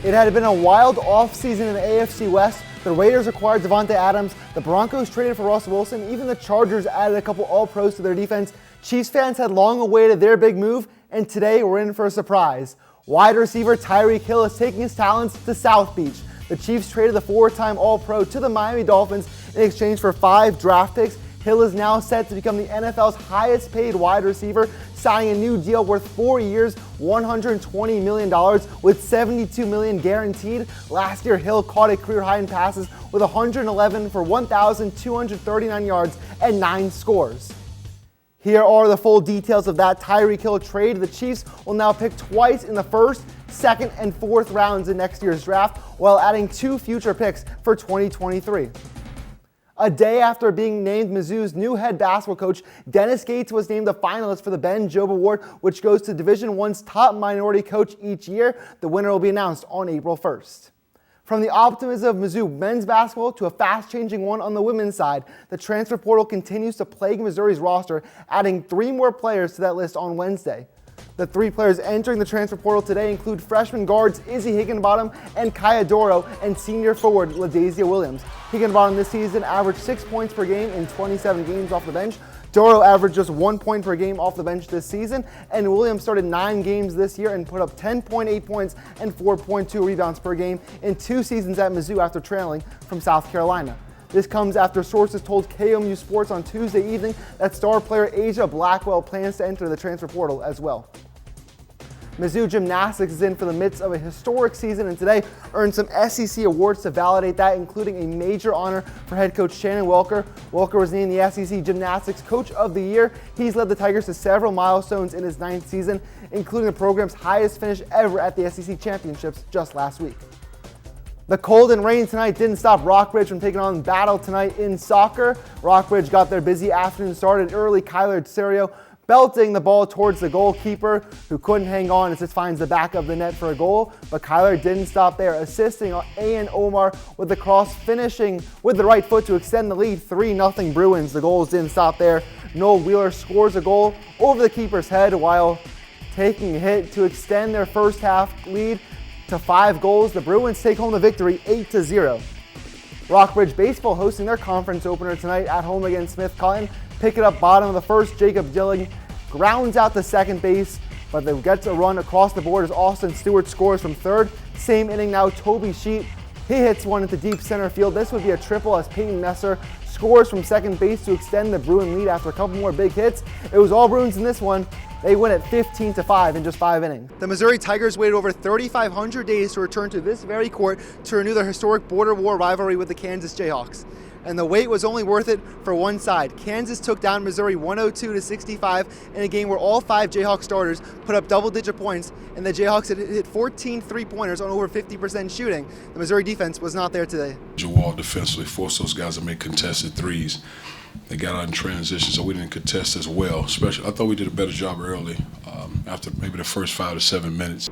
It had been a wild offseason in the AFC West. The Raiders acquired Davante Adams, the Broncos traded for Russell Wilson, even the Chargers added a couple All-Pros to their defense. Chiefs fans had long awaited their big move, and today we're in for a surprise. Wide receiver Tyreek Hill is taking his talents to South Beach. The Chiefs traded the four-time All-Pro to the Miami Dolphins in exchange for 5 draft picks. Hill is now set to become the NFL's highest-paid wide receiver, signing a new deal worth 4 years, $120 million, with $72 million guaranteed. Last year, Hill caught a career high in passes with 111 for 1,239 yards and 9 scores. Here are the full details of that Tyreek Hill trade. The Chiefs will now pick twice in the first, second, and fourth rounds in next year's draft, while adding 2 future picks for 2023. A day after being named Mizzou's new head basketball coach, Dennis Gates was named a finalist for the Ben Jobe Award, which goes to Division I's top minority coach each year. The winner will be announced on April 1st. From the optimism of Mizzou men's basketball to a fast-changing one on the women's side, the transfer portal continues to plague Missouri's roster, adding 3 more players to that list on Wednesday. The 3 players entering the transfer portal today include freshman guards Izzy Higginbottom and Kaya Doro and senior forward LaDazia Williams. Higginbottom this season averaged 6 points per game in 27 games off the bench. Doro averaged just 1 point per game off the bench this season, and Williams started 9 games this year and put up 10.8 points and 4.2 rebounds per game in 2 seasons at Mizzou after trailing from South Carolina. This comes after sources told KOMU Sports on Tuesday evening that star player Asia Blackwell plans to enter the transfer portal as well. Mizzou Gymnastics is in for the midst of a historic season and today earned some SEC awards to validate that, including a major honor for head coach Shannon Welker. Welker was named the SEC Gymnastics Coach of the Year. He's led the Tigers to several milestones in his 9th season, including the program's highest finish ever at the SEC Championships just last week. The cold and rain tonight didn't stop Rockbridge from taking on battle tonight in soccer. Rockbridge got their busy afternoon started early. Kyler Serio belting the ball towards the goalkeeper, who couldn't hang on as it finds the back of the net for a goal. But Kyler didn't stop there, assisting A.N. Omar with the cross, finishing with the right foot to extend the lead. 3-0 Bruins. The goals didn't stop there. Noel Wheeler scores a goal over the keeper's head while taking a hit to extend their first half lead to 5 goals. The Bruins take home the victory 8-0. Rockbridge Baseball hosting their conference opener tonight at home against Smith Cotton. Pick it up bottom of the first. Jacob Dilling grounds out to second base, but they get a run across the board as Austin Stewart scores from third. Same inning now, Toby Sheet, he hits one into deep center field. This would be a triple as Peyton Messer scores from second base to extend the Bruin lead after a couple more big hits. It was all Bruins in this one. They win it 15-5 in just 5 innings. The Missouri Tigers waited over 3,500 days to return to this very court to renew their historic border war rivalry with the Kansas Jayhawks. And the wait was only worth it for one side. Kansas took down Missouri 102-65 in a game where all 5 Jayhawk starters put up double-digit points, and the Jayhawks had hit 14 three-pointers on over 50% shooting. The Missouri defense was not there today. Wall defensively forced those guys to make contested threes. They got out in transition, so we didn't contest as well. Especially, I thought we did a better job early after maybe the first 5 to 7 minutes.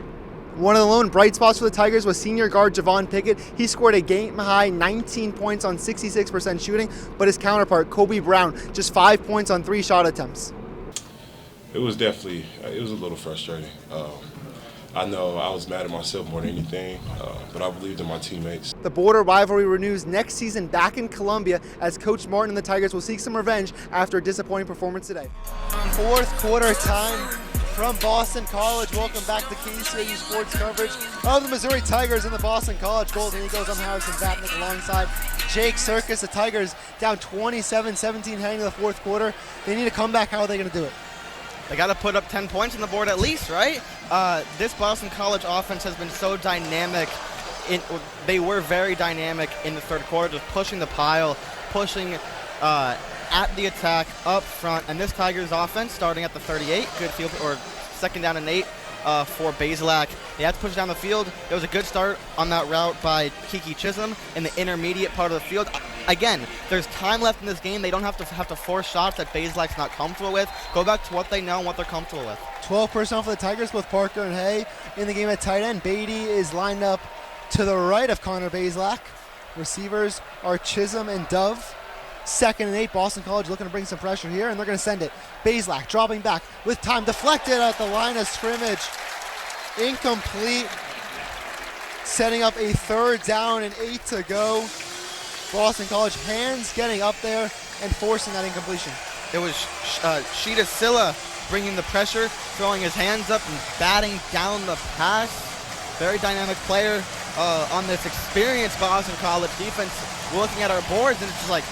One of the lone bright spots for the Tigers was senior guard Javon Pickett. He scored a game-high 19 points on 66% shooting, but his counterpart, Kobe Brown, just 5 points on 3 shot attempts. It was a little frustrating. I know I was mad at myself more than anything, but I believed in my teammates. The border rivalry renews next season back in Columbia as Coach Martin and the Tigers will seek some revenge after a disappointing performance today. Fourth quarter time from Boston College. Welcome back to KCAU Sports coverage of the Missouri Tigers and the Boston College Golden Eagles. I'm Harrison Vapnek alongside Jake Circus. The Tigers down 27-17 heading to the fourth quarter. They need a comeback. How are they going to do it? They got to put up 10 points on the board at least, right? This Boston College offense has been so dynamic. They were very dynamic in the third quarter, just pushing the pile, pushing at the attack up front. And this Tigers offense, starting at the 38, good field, or second down and 8 for Bazelak. They had to push down the field. It was a good start on that route by Kiki Chisholm in the intermediate part of the field. Again, there's time left in this game. They don't have to force shots that Bazelak's not comfortable with. Go back to what they know and what they're comfortable with. 12 personnel for the Tigers, both Parker and Hay in the game at tight end. Beatty is lined up to the right of Connor Bazelak. Receivers are Chisholm and Dove. Second and 8, Boston College looking to bring some pressure here, and they're going to send it. Bazelak dropping back with time, deflected at the line of scrimmage. Incomplete. setting up a 3rd down and 8 to go. Boston College hands getting up there and forcing that incompletion. It was Sheeta Silla bringing the pressure, throwing his hands up and batting down the pass. Very dynamic player on this experienced Boston College defense. We're looking at our boards and it's just like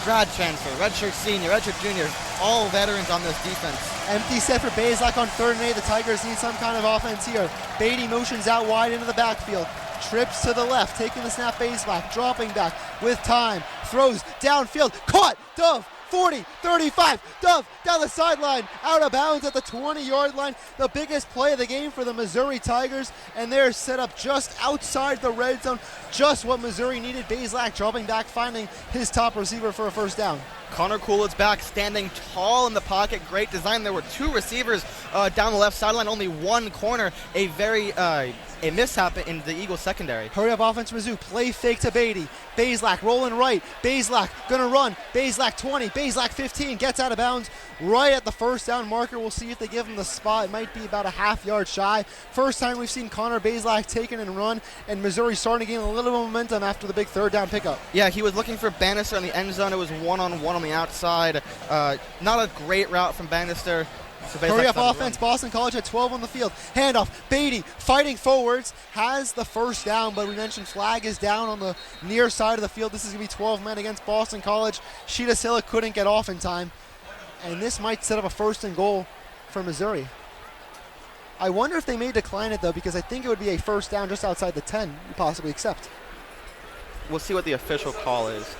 grad transfer, redshirt senior, redshirt junior, all veterans on this defense. Empty set for Bazelak on 3rd and 8. The Tigers need some kind of offense here. Beatty motions out wide into the backfield. Trips to the left, taking the snap. Bazelak, dropping back with time. Throws downfield, caught. Dove, 40, 35. Dove down the sideline, out of bounds at the 20-yard line. The biggest play of the game for the Missouri Tigers, and they're set up just outside the red zone. Just what Missouri needed. Bazelak dropping back, finding his top receiver for a 1st down. Connor Coolidge's back, standing tall in the pocket. Great design. There were 2 receivers down the left sideline, only 1 corner. A mishap in the Eagles secondary. Hurry up offense, Mizzou. Play fake to Beatty. Bazelak rolling right. Bazelak gonna run. Bazelak 20. Bazelak 15. Gets out of bounds right at the 1st down marker. We'll see if they give him the spot. It might be about a half-yard shy. First time we've seen Connor Bazelak taken and run, and Missouri starting to gain a little momentum after the big 3rd down pickup. Yeah, he was looking for Bannister in the end zone. It was one-on-one on the outside. Not a great route from Bannister. Hurry up offense. Boston College at 12 on the field. Handoff. Beatty fighting forwards. Has the 1st down, but we mentioned flag is down on the near side of the field. This is going to be 12 men against Boston College. Sheeta Silla couldn't get off in time. And this might set up a 1st and goal for Missouri. I wonder if they may decline it, though, because I think it would be a 1st down just outside the 10 you possibly accept. We'll see what the official call is.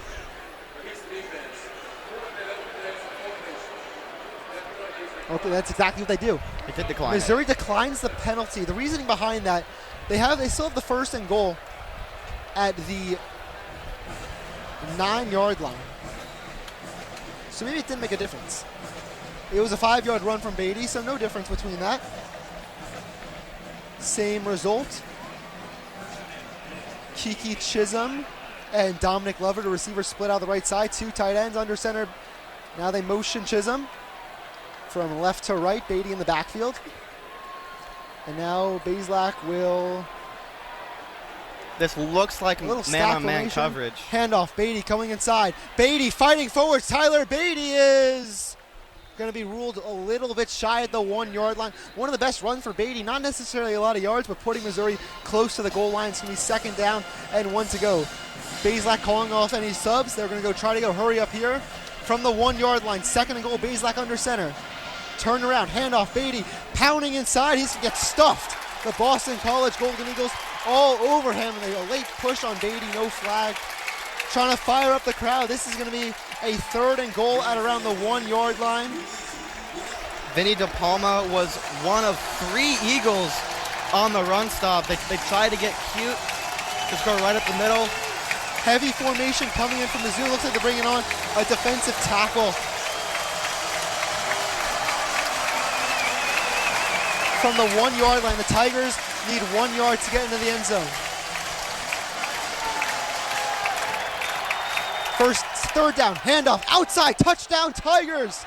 Okay, that's exactly what they do. They did decline. Missouri declines the penalty. The reasoning behind that, they still have the 1st and goal at the 9-yard line. So maybe it didn't make a difference. It was a 5-yard run from Beatty, so no difference between that. Same result. Kiki Chisholm and Dominic Glover, the receiver, split out the right side. 2 tight ends under center. Now they motion Chisholm from left to right. Beatty in the backfield. And now Bazelak will... This looks like man-on-man coverage. Handoff. Beatty coming inside. Beatty fighting forwards. Tyler Beatty is going to be ruled a little bit shy at the 1-yard line. One of the best runs for Beatty. Not necessarily a lot of yards, but putting Missouri close to the goal line. It's going to be 2nd down and 1 to go. Bazelak calling off any subs. They're going to try to hurry up here from the 1-yard line. 2nd and goal. Bazelak under center. Turn around. Handoff. Beatty pounding inside. He's going to get stuffed. The Boston College Golden Eagles all over him. And a late push on Beatty, no flag. Trying to fire up the crowd. This is going to be a 3rd and goal at around the 1-yard line. Vinny DePalma was one of 3 Eagles on the run stop. They tried to get cute, just go right up the middle. Heavy formation coming in from Mizzou. Looks like they're bringing on a defensive tackle. From the 1-yard line, the Tigers need 1 yard to get into the end zone. 3rd down, handoff, outside, touchdown, Tigers!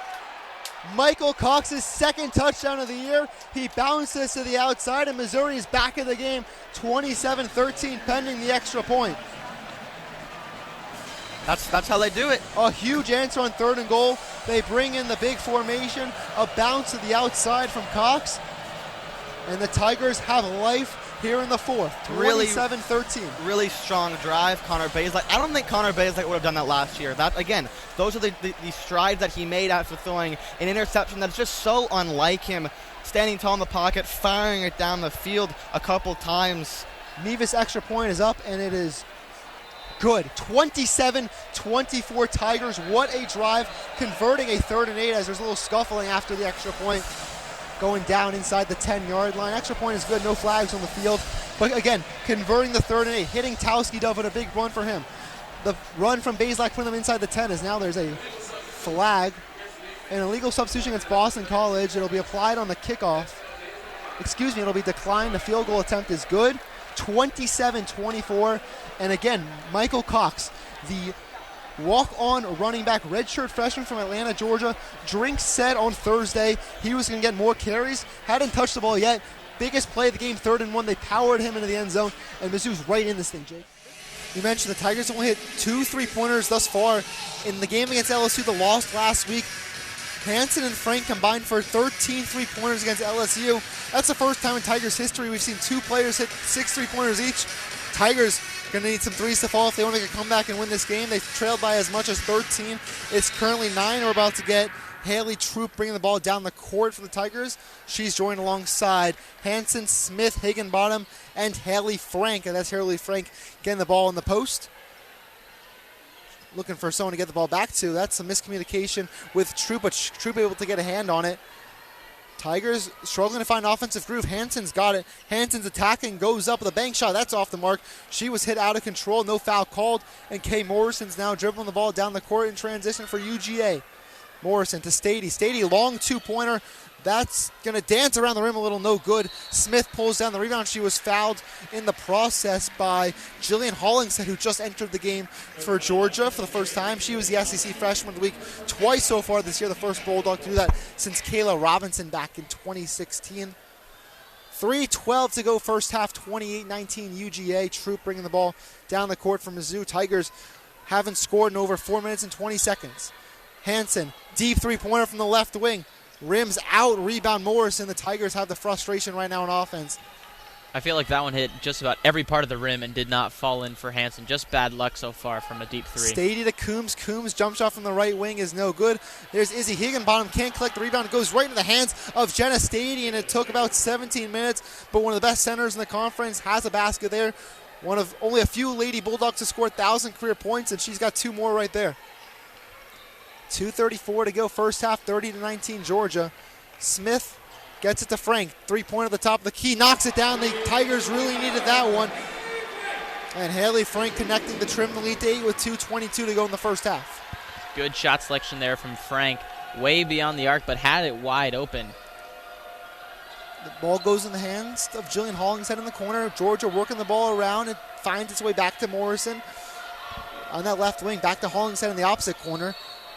Michael Cox's 2nd touchdown of the year. He bounces to the outside, and Missouri is back in the game, 27-13, pending the extra point. That's how they do it. A huge answer on 3rd and goal. They bring in the big formation, a bounce to the outside from Cox. And the Tigers have life here in the 4th, 27-13. Really strong drive, Connor Bazelak. I don't think Connor Bazelak would have done that last year. That, again, those are the strides that he made after throwing an interception that's just so unlike him. Standing tall in the pocket, firing it down the field a couple times. Nevis extra point is up, and it is good. 27-24 Tigers. What a drive. Converting a 3rd and 8 as there's a little scuffling after the extra point. Going down inside the 10-yard line. Extra point is good, no flags on the field. But again, converting the 3rd and 8, hitting Towski Dove with a big run for him. The run from Bazelak putting them inside the 10 is now there's a flag. An illegal substitution against Boston College. It'll be applied on the kickoff. It'll be declined. The field goal attempt is good. 27-24. And again, Michael Cox, the walk-on running back, redshirt freshman from Atlanta, Georgia. Drink said on Thursday he was going to get more carries. Hadn't touched the ball yet. biggest play of the game, 3rd and 1. They powered him into the end zone, and Mizzou's right in this thing, Jake. You mentioned the Tigers only hit 2 3-pointers thus far. In the game against LSU, the loss last week, Hansen and Frank combined for 13 3-pointers against LSU. That's the first time in Tigers history we've seen 2 players hit 6 3-pointers each. Tigers going to need some threes to fall if they want to make a comeback and win this game. They've trailed by as much as 13. It's currently 9. We're about to get Haley Troop bringing the ball down the court for the Tigers. She's joined alongside Hansen, Smith, Higginbottom, and Haley Frank. And that's Haley Frank getting the ball in the post. Looking for someone to get the ball back to. That's a miscommunication with Troop, but Troop able to get a hand on it. Tigers struggling to find offensive groove. Hansen's got it. Hansen's attacking, goes up with a bank shot. That's off the mark. She was hit out of control. No foul called. And Kay Morrison's now dribbling the ball down the court in transition for UGA. Morrison to Stady. Stady, long 2-pointer. That's going to dance around the rim a little, no good. Smith pulls down the rebound. She was fouled in the process by Jillian Hollingshead, who just entered the game for Georgia for the first time. She was the SEC Freshman of the Week twice so far this year, the first Bulldog to do that since Kayla Robinson back in 2016. 3:12 to go first half, 28-19 UGA. Troop bringing the ball down the court for Mizzou. Tigers haven't scored in over 4 minutes and 20 seconds. Hansen, deep 3-pointer from the left wing. Rims out, rebound Morrison. The Tigers have the frustration right now on offense. I feel like that one hit just about every part of the rim and did not fall in for Hansen. Just bad luck so far from a deep 3. Stady to Coombs. Coombs jump shot from the right wing is no good. There's Izzy Higginbottom. Can't collect the rebound. It goes right into the hands of Jenna Stady, and it took about 17 minutes. But one of the best centers in the conference has a basket there. One of only a few Lady Bulldogs to score 1,000 career points, and she's got 2 more right there. 2:34 to go first half, 30-19 Georgia. Smith gets it to Frank. 3-pointer at the top of the key, knocks it down. The Tigers really needed that one. And Haley Frank connecting the trim the lead to 8 with 2:22 to go in the first half. Good shot selection there from Frank. Way beyond the arc, but had it wide open. The ball goes in the hands of Jillian Hollingshead in the corner. Georgia working the ball around. It finds its way back to Morrison on that left wing. Back to Hollingshead in the opposite corner.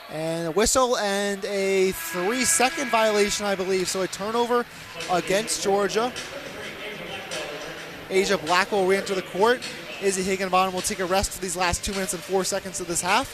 And a whistle and a 3-second violation, I believe. So a turnover against Georgia. Asia Black will re-enter the court. Izzy Higginbottom will take a rest for these last 2 minutes and 4 seconds of this half.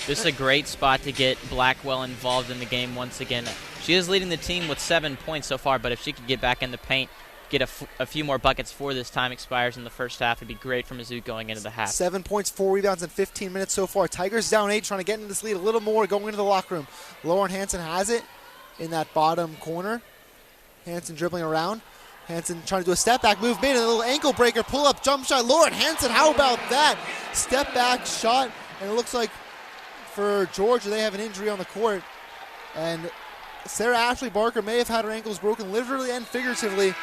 This is a great spot to get Blackwell involved in the game once again. She is leading the team with 7 points so far, but if she could get back in the paint, get a few more buckets before this time expires in the first half, it'd be great for Mizzou going into the half. 7 points, 4 rebounds in 15 minutes so far. Tigers down 8, trying to get into this lead a little more, going into the locker room. Lauren Hansen has it in that bottom corner. Hansen dribbling around. Hansen trying to do a step-back move, made a little ankle breaker, pull-up, jump shot. Lauren Hansen, how about that? Step-back shot, and it looks like for Georgia, they have an injury on the court. And Sarah Ashley Barker may have had her ankles broken literally and figuratively.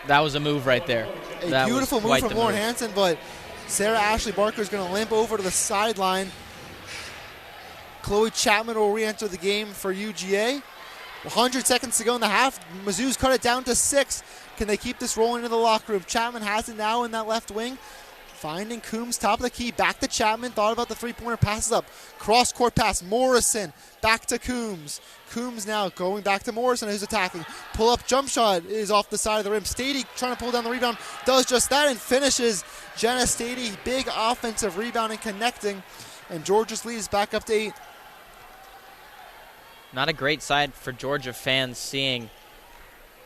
That was a move right there. A beautiful move from Lauren Hansen, but Sarah Ashley Barker is going to limp over to the sideline. Chloe Chapman will re-enter the game for UGA. 100 seconds to go in the half. Mizzou's cut it down to 6. Can they keep this rolling into the locker room? Chapman has it now in that left wing. Finding Coombs, top of the key, back to Chapman. Thought about the 3-pointer, passes up. Cross-court pass, Morrison, back to Coombs. Coombs now going back to Morrison, who's attacking. Pull-up jump shot is off the side of the rim. Stady trying to pull down the rebound, does just that and finishes. Jenna Stady, big offensive rebound and connecting. And Georgia's lead is back up to 8. Not a great sight for Georgia fans seeing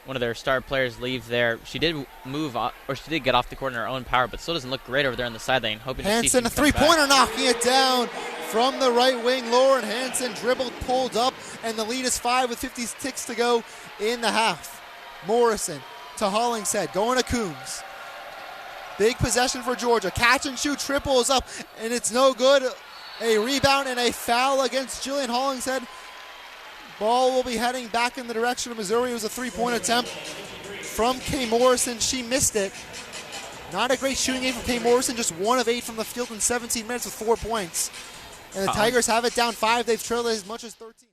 one of their star players leave there. She did move, or she did get off the court in her own power, but still doesn't look great over there on the sideline. Hoping Hansen, to see a 3-pointer, knocking it down from the right wing. Lauren Hansen dribbled, pulled up, and the lead is 5 with 56 to go in the half. Morrison to Hollingshead, going to Coombs. Big possession for Georgia. Catch and shoot, triple is up, and it's no good. A rebound and a foul against Jillian Hollingshead. Ball will be heading back in the direction of Missouri. It was a 3-point attempt from Kay Morrison. She missed it. Not a great shooting game from Kay Morrison. Just 1 of 8 from the field in 17 minutes with 4 points. And the Tigers have it down 5. They've trailed as much as 13.